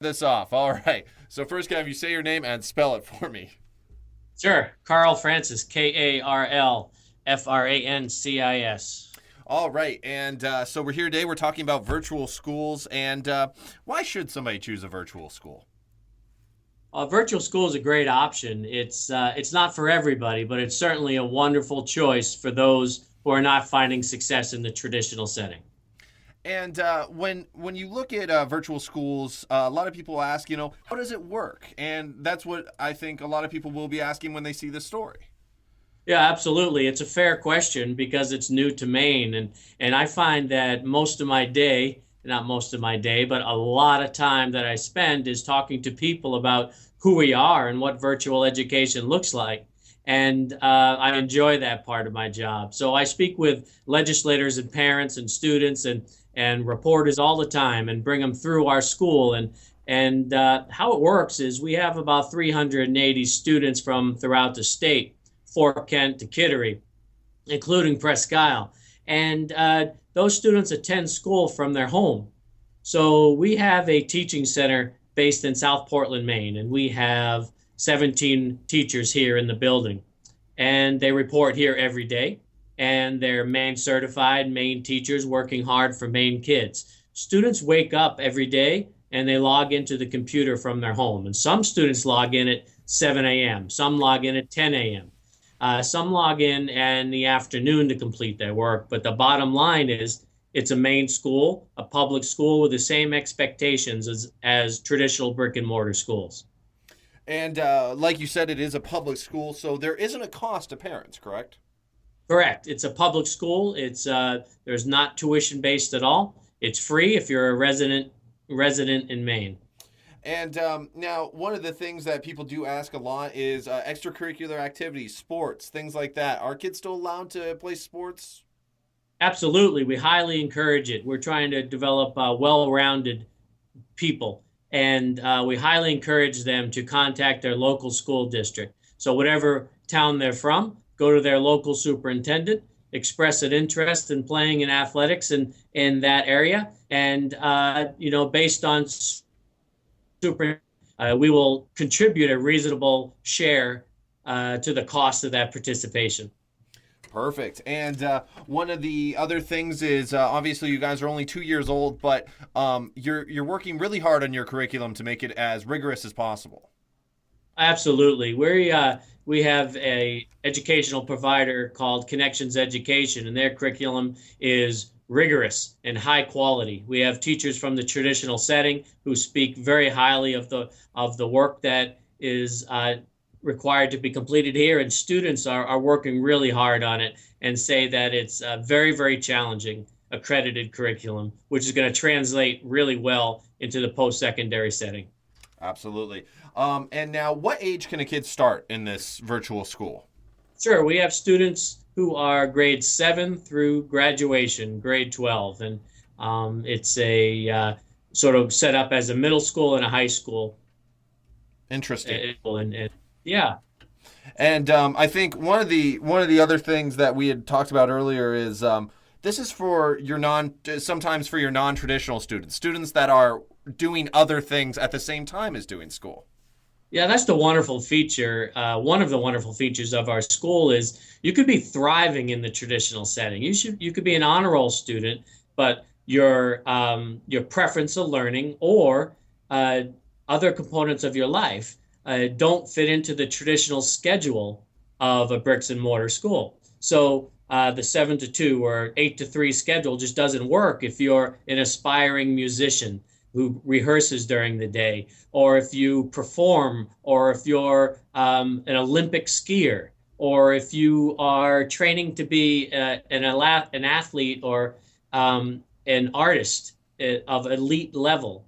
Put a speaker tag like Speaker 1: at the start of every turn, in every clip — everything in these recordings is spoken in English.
Speaker 1: This off. All right. So first, can you say your name and spell it for me?
Speaker 2: Sure. Carl Francis, Karlfrancis.
Speaker 1: All right. And so we're here today. We're talking about virtual schools and why should somebody choose a virtual school?
Speaker 2: Virtual school is a great option. It's not for everybody, but it's certainly a wonderful choice for those who are not finding success in the traditional setting.
Speaker 1: And when you look at virtual schools, a lot of people ask, how does it work? And that's what I think a lot of people will be asking when they see this story.
Speaker 2: Yeah, absolutely. It's a fair question because it's new to Maine, and I find that most of my day, not most of my day, but a lot of time that I spend is talking to people about who we are and what virtual education looks like. And I enjoy that part of my job. So I speak with legislators and parents and students and reporters all the time and bring them through our school. And how it works is we have about 380 students from throughout the state, Fort Kent to Kittery, including Presque Isle. And those students attend school from their home. So we have a teaching center based in South Portland, Maine, and we have 17 teachers here in the building. And they report here every day, and they're Maine certified, Maine teachers working hard for Maine kids. Students wake up every day and they log into the computer from their home. And some students log in at 7 a.m., some log in at 10 a.m. Some log in the afternoon to complete their work, but the bottom line is it's a Maine school, a public school with the same expectations as traditional brick and mortar schools.
Speaker 1: And like you said, it is a public school, so there isn't a cost to parents, correct?
Speaker 2: Correct. It's a public school. It's there's not tuition based at all. It's free if you're a resident in Maine.
Speaker 1: And now, one of the things that people do ask a lot is extracurricular activities, sports, things like that. Are kids still allowed to play sports?
Speaker 2: Absolutely, we highly encourage it. We're trying to develop well-rounded people, and we highly encourage them to contact their local school district. So whatever town they're from, go to their local superintendent, express an interest in playing in athletics in that area, and based on super, we will contribute a reasonable share to the cost of that participation.
Speaker 1: Perfect. And one of the other things is obviously you guys are only 2 years old, but you're working really hard on your curriculum to make it as rigorous as possible.
Speaker 2: Absolutely. We have a educational provider called Connections Education, and their curriculum is rigorous and high quality. We have teachers from the traditional setting who speak very highly of the work that is required to be completed here, and students are working really hard on it and say that it's a very, very challenging accredited curriculum, which is going to translate really well into the post-secondary setting.
Speaker 1: Absolutely. And now, what age can a kid start in this virtual school?
Speaker 2: Sure, we have students who are grade 7 through graduation, grade 12, and it's a sort of set up as a middle school and a high school.
Speaker 1: Interesting.
Speaker 2: And yeah,
Speaker 1: And I think one of the other things that we had talked about earlier is this is for your sometimes for your non-traditional students that are doing other things at the same time as doing school.
Speaker 2: yeah, that's the wonderful feature. One of the wonderful features of our school is you could be thriving in the traditional setting. You could be an honor roll student, but your preference of learning or uh, other components of your life don't fit into the traditional schedule of a bricks and mortar school. So the 7 to 2 or 8 to 3 schedule just doesn't work if you're an aspiring musician who rehearses during the day, or if you perform, or if you're an Olympic skier, or if you are training to be an athlete or an artist of elite level.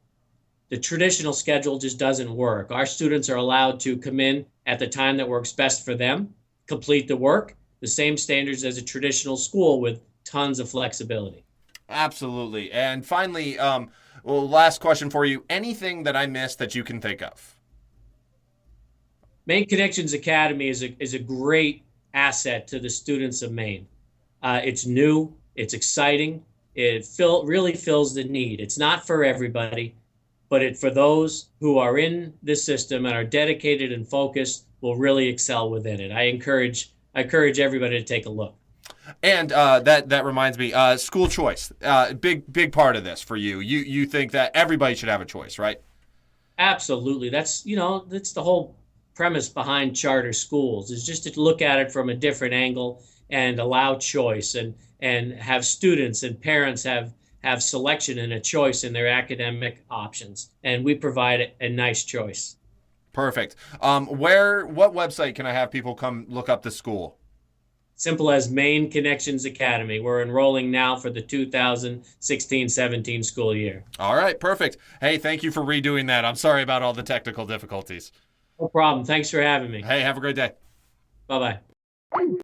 Speaker 2: The traditional schedule just doesn't work. Our students are allowed to come in at the time that works best for them, complete the work, the same standards as a traditional school with tons of flexibility.
Speaker 1: Absolutely. And finally, well, last question for you. Anything that I missed that you can think of?
Speaker 2: Maine Connections Academy is a great asset to the students of Maine. It's new, it's exciting, really fills the need. It's not for everybody. but for those who are in this system and are dedicated and focused will really excel within it. I encourage everybody to take a look.
Speaker 1: And that reminds me, school choice, big part of this for you. You think that everybody should have a choice, right?
Speaker 2: Absolutely. That's the whole premise behind charter schools, is just to look at it from a different angle and allow choice, and have students and parents have selection and a choice in their academic options. And we provide a nice choice.
Speaker 1: Perfect. What website can I have people come look up the school?
Speaker 2: Simple as Maine Connections Academy. We're enrolling now for the 2016-17 school year.
Speaker 1: All right, perfect. Hey, thank you for redoing that. I'm sorry about all the technical difficulties.
Speaker 2: No problem. Thanks for having me.
Speaker 1: Hey, have a great day.
Speaker 2: Bye-bye.